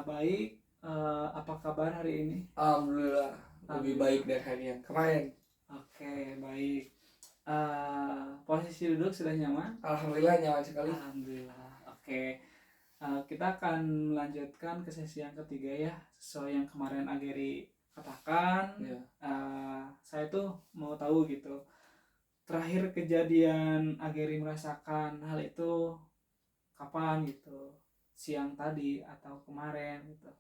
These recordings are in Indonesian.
Baik. Apa kabar hari ini? Alhamdulillah lebih baik dari hari yang kemarin. Oke, baik. Posisi duduk sudah nyaman? Alhamdulillah nyaman sekali. Alhamdulillah. Oke. Kita akan melanjutkan ke sesi yang ketiga ya, sesuai yang kemarin Ageri katakan. Ya. Saya tuh mau tahu gitu, terakhir kejadian Ageri merasakan hal itu kapan gitu? Siang tadi atau kemarin gitu?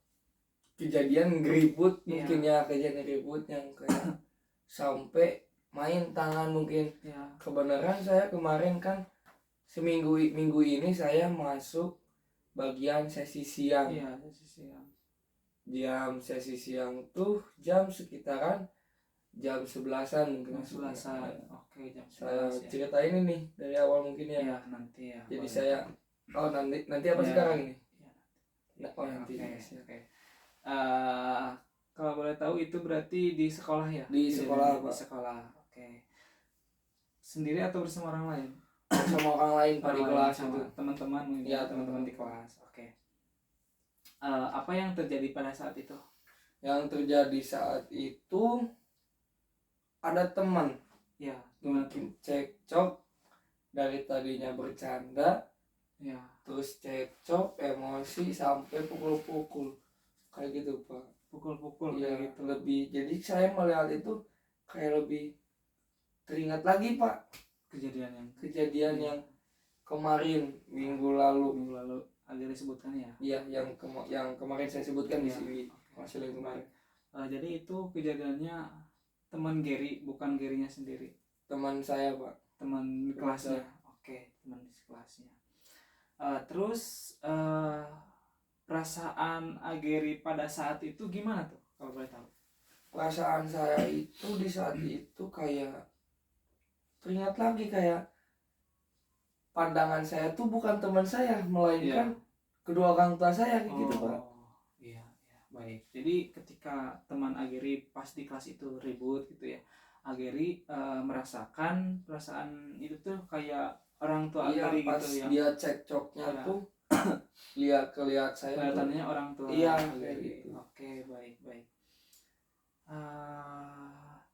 Kejadian geribut Iya. mungkin ya, kejadian geribut yang kayak sampai main tangan mungkin. Ya. Kebenaran saya kemarin kan minggu ini saya masuk bagian sesi siang. Iya, sesi siang. Sesi siang tuh jam sekitaran jam 11-an mungkin. Jam 11-an. Oke, jam 11 Saya ya. ceritain ini dari awal mungkin ya. Iya, nanti ya. Jadi boleh. saya nanti apa Ya. sekarang ini? Ya, Nanti. Oke. Kalau boleh tahu itu berarti di sekolah ya? Di sekolah, Pak. Di sekolah. Oke. Sendiri atau bersama orang lain? Sama orang lain Pak di kelas sama itu. Teman-teman mungkin. Ya, teman-teman di kelas. Oke. Apa yang terjadi pada saat itu? Yang terjadi saat itu ada teman. Ya, Mungkin cekcok dari tadinya bercanda. Ya. Terus cekcok, emosi sampai pukul-pukul. Kayak gitu, Pak. Pukul-pukul Ya, kayak gitu. lebih. Jadi saya melihat itu kayak lebih teringat lagi, Pak. Kejadian yang kemarin minggu lalu agak disebutkan ya. Iya, yang kemarin saya sebutkan di Ya. sini. Hasil yang kemarin. Jadi itu kejadiannya teman Gary, bukan Garynya sendiri. Teman saya, Pak. Teman kelasnya. Oke, teman di kelasnya. Terus perasaan Ageri pada saat itu gimana tuh, kalau boleh tahu? Perasaan saya itu di saat itu kayak teringat lagi, kayak pandangan saya tuh bukan teman saya, melainkan kedua orang tua saya gitu, Pak. Iya, baik. Jadi ketika teman Ageri pas di kelas itu ribut gitu ya, Ageri merasakan perasaan itu tuh kayak orang tua Ageri pas gitu ya. Dia cekcoknya tuh lihat saya kelihatannya orang tua. Iya, kayak gitu. Oke, baik.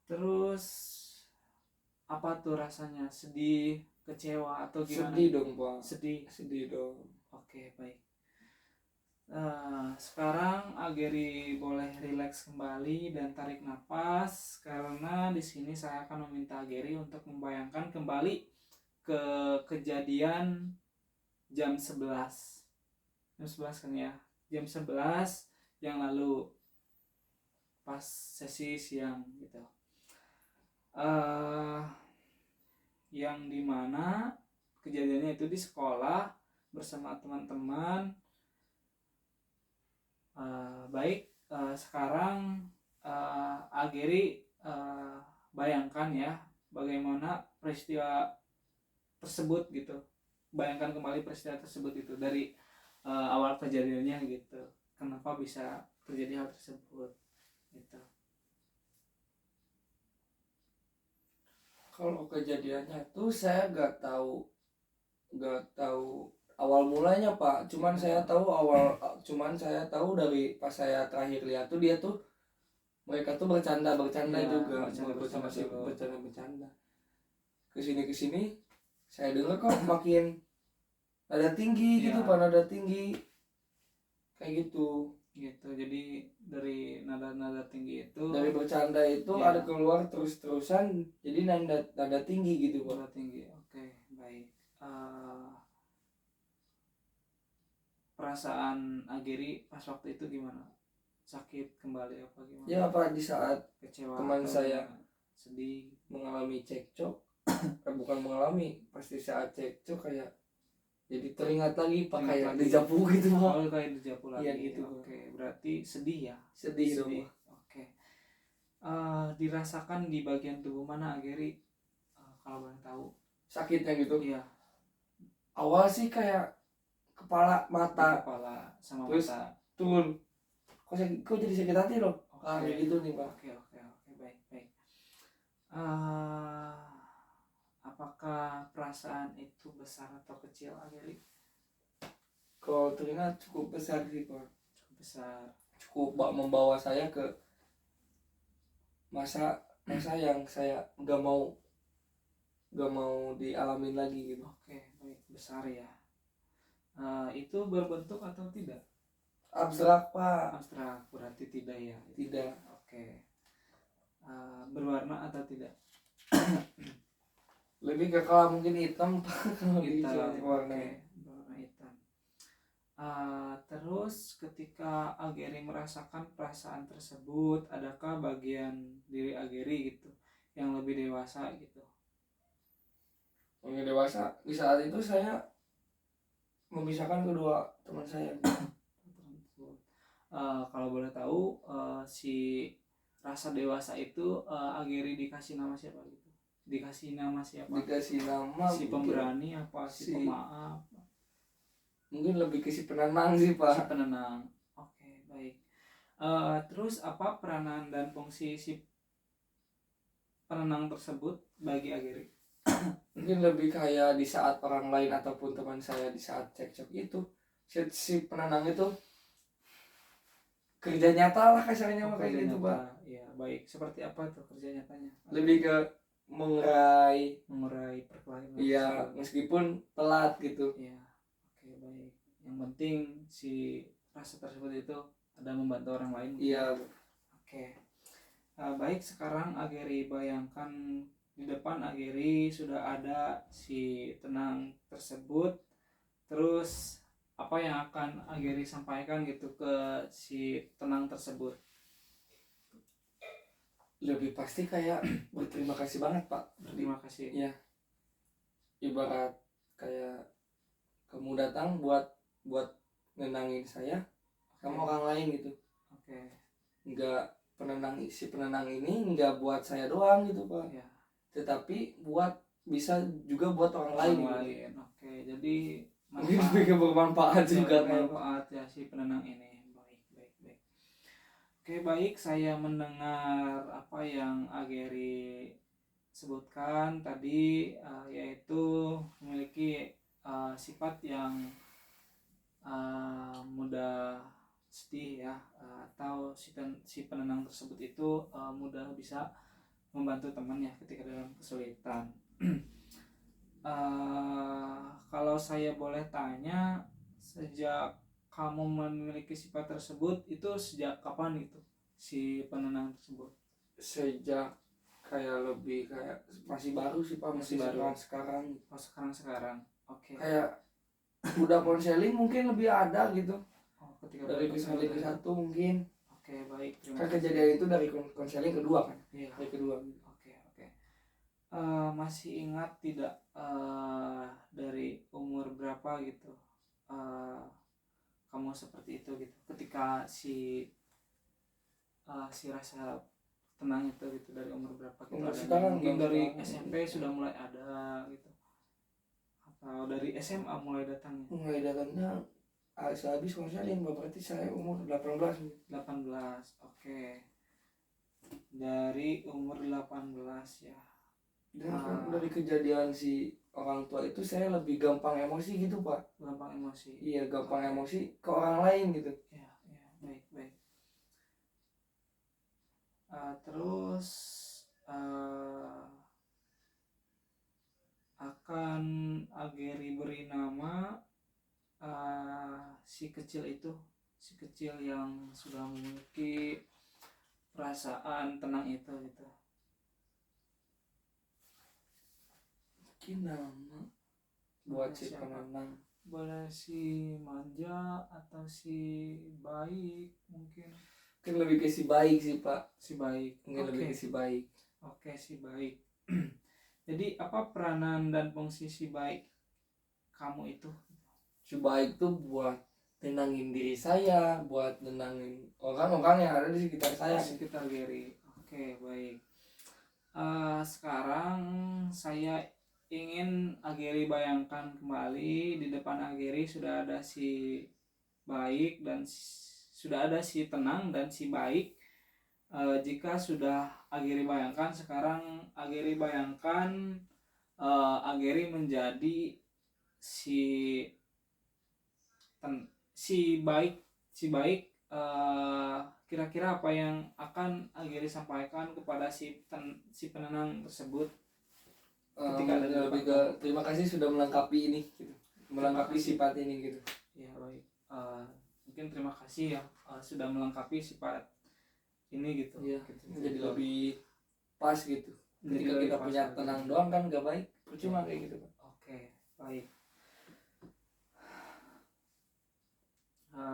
Terus apa tuh rasanya? Sedih, kecewa atau gimana? Sedih dong, Pak. Sedih dong. Oke, baik. Sekarang Ageri boleh rileks kembali dan tarik nafas, karena di sini saya akan meminta Ageri untuk membayangkan kembali ke kejadian jam 11 kan ya, jam 11 yang lalu pas sesi siang gitu, yang dimana kejadiannya itu di sekolah bersama teman-teman. Baik, sekarang Ageri bayangkan ya bagaimana peristiwa tersebut gitu. Bayangkan kembali peristiwa tersebut itu dari awal kejadiannya gitu. Kenapa bisa terjadi hal tersebut gitu. Kalau kejadiannya tuh saya nggak tahu awal mulanya, Pak. Cuman saya tahu dari pas saya terakhir lihat tuh dia tuh mereka tuh bercanda Ya, juga, bercanda. Kesini saya dengar kok makin nada tinggi gitu, Pak, nada tinggi kayak gitu. Jadi dari nada tinggi itu, dari bercanda itu ada keluar terus-terusan, jadi nada tinggi gitu, Pak. Nada tinggi. Oke, baik. Perasaan Ageri pas waktu itu gimana? Sakit kembali apa gimana? Ya, Pak, di saat kecewa, teman saya sedih, mengalami cekcok, bukan mengalami, pasti saat cekcok kayak jadi teringat lagi, Pak, kayak dejavu gitu, Pak. Kayak dejavu lagi. Iya, gitu. Oke, berarti sedih ya? Sedih dong. Oke. Dirasakan di bagian tubuh mana, Ageri? Kalau boleh tahu. Sakitnya gitu? Iya. Awal sih kayak kepala, mata. Kepala sama terus mata. Turun. Kok jadi sakit hati loh? Kayak gitu nih, Pak. Oke, baik. Apakah perasaan itu besar atau kecil, Ageri? Kalau teringat cukup besar sih, Pak. besar. cukup membawa saya ke masa yang saya nggak mau dialamin lagi gitu. Oke, baik, besar ya. Itu berbentuk atau tidak? Abstrak Pak. Abstrak, berarti tidak ya? Tidak. Oke. Berwarna atau tidak? Lebih ke kalau mungkin hitam Pak. Hitam, warnanya. berwarna hitam. Terus ketika Ageri merasakan perasaan tersebut, adakah bagian diri Ageri gitu yang lebih dewasa gitu? Yang dewasa di saat itu saya memisahkan kedua teman saya. Kalau boleh tahu, si rasa dewasa itu Ageri dikasih nama siapa gitu? Dikasih nama siapa? Dikasih nama Si pemberani apa si pemaaf? Mungkin lebih ke si penenang sih Pak. Si penenang. Oke, baik. Terus apa peranan dan fungsi si penenang tersebut bagi Ageri? Mungkin lebih kayak di saat orang lain ataupun teman saya di saat cekcok itu, si penenang itu kerja nyata lah kasarnya kayak gitu Pak. Ya, baik. Seperti apa tuh kerja nyatanya? Lebih ke mengurai perkelahian. Iya, meskipun telat gitu. Iya. Oke, baik. Yang penting si rasa tersebut itu ada membantu orang lain. Iya. Oke. Baik, sekarang Ageri bayangkan di depan Ageri sudah ada si tenang tersebut. Terus apa yang akan Ageri sampaikan gitu ke si tenang tersebut? Lebih pasti kayak berterima kasih banget Pak. Terima kasih. Iya. Ibarat kayak kamu datang buat nenangin saya sama orang lain gitu. Oke. Enggak si penenang ini enggak buat saya doang gitu Pak. Ya. Tetapi bisa juga buat orang lain. Gitu. Oke, jadi mungkin lebih bermanfaat juga kan. Bermanfaat ya si penenang ini. Baik. Oke, baik, saya mendengar apa yang Ageri sebutkan tadi, yaitu memiliki sifat yang mudah sedih ya, atau si penenang tersebut itu mudah bisa membantu temannya ketika dalam kesulitan. Kalau saya boleh tanya, sejak kamu memiliki sifat tersebut itu sejak kapan gitu si penenang tersebut? Sejak kayak lebih kayak masih baru sih Pak, masih baru sekarang. Oh, sekarang. Oke. Kayak udah konseling mungkin lebih ada gitu. Ketika dari konseling ke satu mungkin. Oke, baik. Kan kejadian itu dari konseling kedua kan? Iya. Dari kedua. Oke. Masih ingat tidak dari umur berapa gitu kamu seperti itu gitu ketika si rasa tenang itu gitu, dari umur berapa gitu? Sekarang mungkin dari SMP sudah mulai ada gitu, atau dari SMA mulai datangnya habis konseling berarti saya umur 18. Oke. Dari umur 18 ya. Dan dari kejadian si orang tua itu saya lebih gampang emosi gitu Pak. Gampang emosi. Iya, gampang emosi ke orang lain gitu. Ya, baik. Terus akan Ageri beri nama si kecil yang sudah memiliki perasaan tenang itu gitu. Mungkin nama buat si penenang. Boleh si manja atau si baik mungkin. Mungkin lebih ke si baik sih Pak. Si baik. Mungkin lebih ke si baik. Oke, si baik. Jadi apa peranan dan fungsi si baik kamu itu? Si baik tuh buat tenangin diri saya, buat tenangin orang-orang yang ada di sekitar saya. Sekitar Geri. Oke, baik. Sekarang saya ingin Ageri bayangkan kembali di depan Ageri sudah ada si baik dan sudah ada si tenang dan si baik. Jika sudah Ageri bayangkan, sekarang Ageri bayangkan Ageri menjadi si baik kira-kira apa yang akan Ageri sampaikan kepada si penenang tersebut ketika ada di lebih depan ke kamu? terima kasih sudah melengkapi ini gitu. Melengkapi kasih. sifat ini gitu. Ya baik. Mungkin terima kasih ya sudah melengkapi sifat ini gitu. Iya, Gitu. jadi lebih pas gitu. Jadi Ketika lebih kita pas punya lagi. tenang doang kan gak baik, percuma kayak gitu Pak. Oke, baik.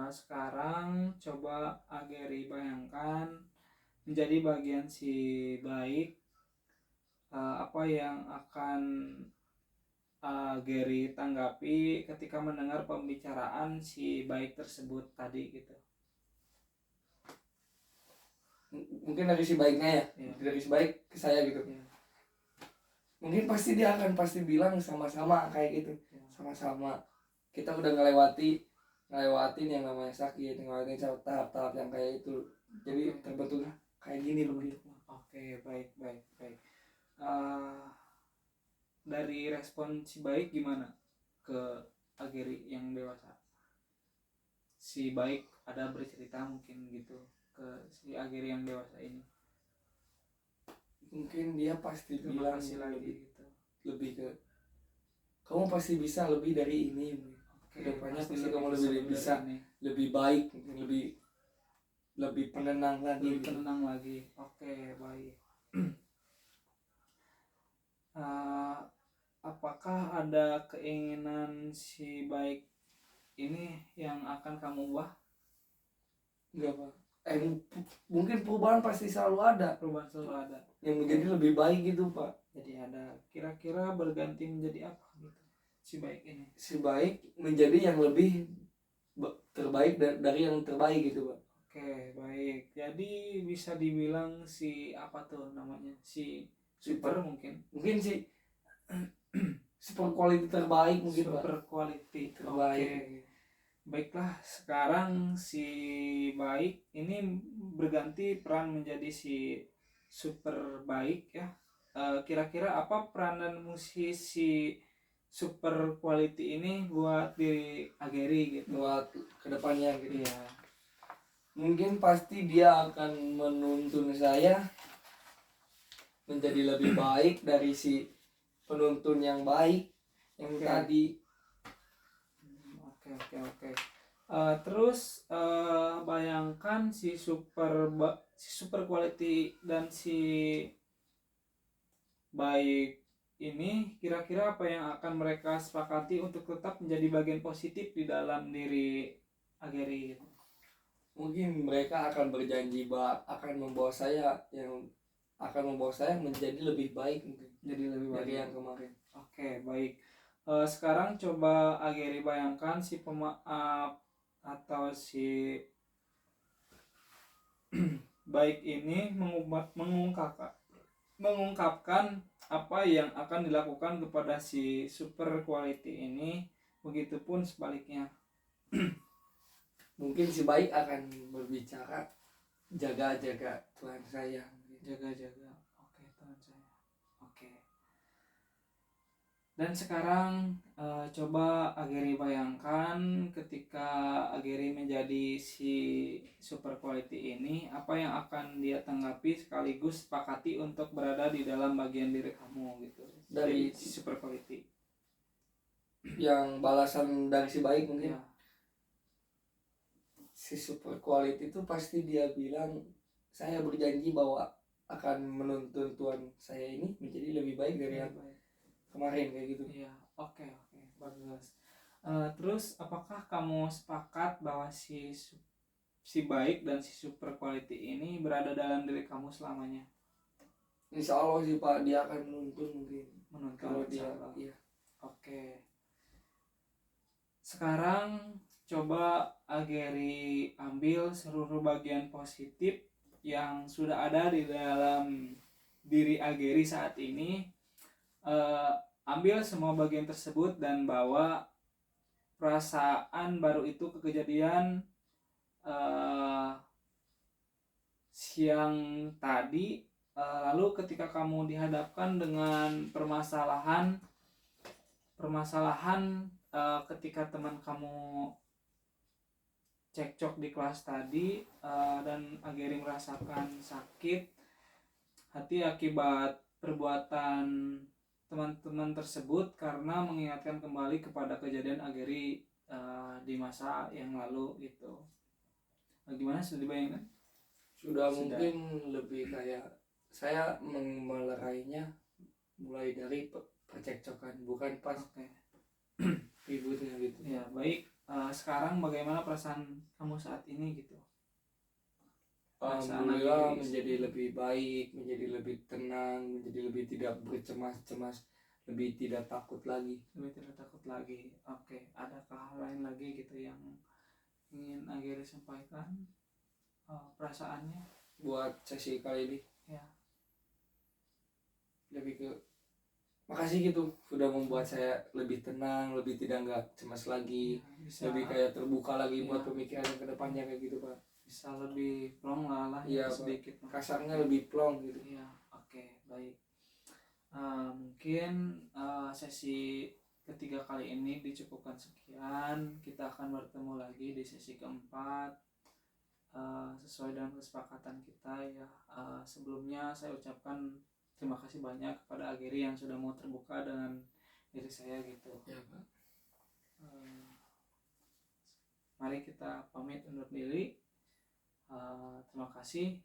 Sekarang coba Ageri bayangkan menjadi bagian si baik, apa yang akan Gary tanggapi ketika mendengar pembicaraan si baik tersebut tadi gitu. Mungkin dari si baiknya ya, Iya. dari si baik ke saya gitu. Iya. Mungkin pasti dia akan pasti bilang sama-sama kayak gitu. Iya. Sama-sama. Kita udah ngelewatin yang namanya sakit, ngelewatin tahap-tahap yang kayak itu. Jadi terbentuklah kayak gini loh. Oke, baik. Dari respon si baik gimana ke Ageri yang dewasa? Si baik ada bercerita mungkin gitu ke si Ageri yang dewasa ini. Mungkin dia pasti Terima bilang kasih lagi gitu. lebih ke kamu pasti bisa lebih dari ini. Oke, Kedepannya pasti kamu lebih bisa, lebih baik, lebih penenang lagi. Lebih tenang lagi. Oke, baik. Apakah ada keinginan si baik ini yang akan kamu ubah? Enggak Pak. Mungkin perubahan pasti selalu ada. Perubahan selalu ada. Yang menjadi lebih baik gitu Pak. Jadi ada. Kira-kira berganti menjadi apa gitu si baik ini? Si baik menjadi yang lebih terbaik dari yang terbaik gitu Pak. Oke, baik. Jadi bisa dibilang si apa tuh namanya? Si super mungkin. Mungkin si super quality terbaik mungkin Pak. Super quality terbaik. Oke. Baiklah, sekarang si baik ini berganti peran menjadi si super baik ya. Kira-kira apa peranan musisi super quality ini buat diri Ageri gitu? Buat kedepannya gitu. Iya. Mungkin pasti dia akan menuntun saya menjadi lebih baik dari si penuntun yang baik yang tadi. Oke. Terus bayangkan si super quality dan si baik ini kira-kira apa yang akan mereka sepakati untuk tetap menjadi bagian positif di dalam diri Ageri gitu. Mungkin mereka akan berjanji akan membawa saya menjadi lebih baik mungkin. Jadi lebih baik dari yang kemarin. Oke, baik. Sekarang coba Ageri bayangkan si pemaaf atau si baik ini mengungkapkan apa yang akan dilakukan kepada si super quality ini, begitupun sebaliknya. Mungkin si baik akan berbicara jaga Tuhan saya. Jaga. Oke, Tuhan saya. Oke. Dan sekarang coba Ageri bayangkan ketika Ageri menjadi si super quality ini, apa yang akan dia tanggapi sekaligus sepakati untuk berada di dalam bagian diri kamu gitu. Dari si super quality. Yang balasan dari si baik mungkin. Ya. Si super quality itu pasti dia bilang saya berjanji bahwa akan menuntun Tuhan saya ini menjadi lebih baik dari yang kemarin kayak gitu. Iya, oke, bagus. Terus apakah kamu sepakat bahwa si baik dan si super quality ini berada dalam diri kamu selamanya? Insya Allah sih Pak, dia akan menuntun mungkin. Kalau dia, iya. Oke. Sekarang coba Ageri ambil seluruh bagian positif yang sudah ada di dalam diri Ageri saat ini. Ambil semua bagian tersebut dan bawa perasaan baru itu ke kejadian siang tadi, lalu ketika kamu dihadapkan dengan permasalahan ketika teman kamu cekcok di kelas tadi, dan Ageri merasakan sakit hati akibat perbuatan teman-teman tersebut karena mengingatkan kembali kepada kejadian Ageri di masa yang lalu gitu. Gimana, sudah dibayangkan? Sudah Sudah. mungkin lebih kayak saya melerainya mulai dari percekcokan, bukan pas Oke. ributnya gitu. Ya, baik. Sekarang bagaimana perasaan kamu saat ini gitu? Perasaan Alhamdulillah Ageri. menjadi lebih baik, menjadi lebih tenang, menjadi lebih tidak bercemas-cemas, lebih tidak takut lagi. Lebih tidak takut lagi. Oke, adakah hal lain lagi gitu yang ingin Ageri sampaikan, perasaannya? Buat sesi kali ini Ya, lebih ke makasih gitu, sudah membuat saya lebih tenang, lebih tidak nggak cemas lagi, bisa lebih kayak terbuka lagi buat Iya. pemikiran ke depannya kayak gitu Pak. bisa lebih plong lah Iya, ya, Pak. sedikit. Kasarnya lebih plong gitu. Iya, oke, baik. Mungkin sesi ketiga kali ini dicukupkan sekian. Kita akan bertemu lagi di sesi keempat, sesuai dengan kesepakatan kita ya. Sebelumnya saya ucapkan terima kasih banyak kepada Ageri yang sudah mau terbuka dengan diri saya gitu. Ya Pak. Mari kita pamit undur diri. Terima kasih.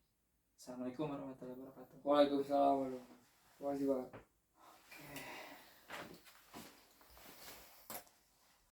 Assalamualaikum warahmatullahi wabarakatuh. Waalaikumsalam warahmatullahi wabarakatuh. Terima kasih Pak.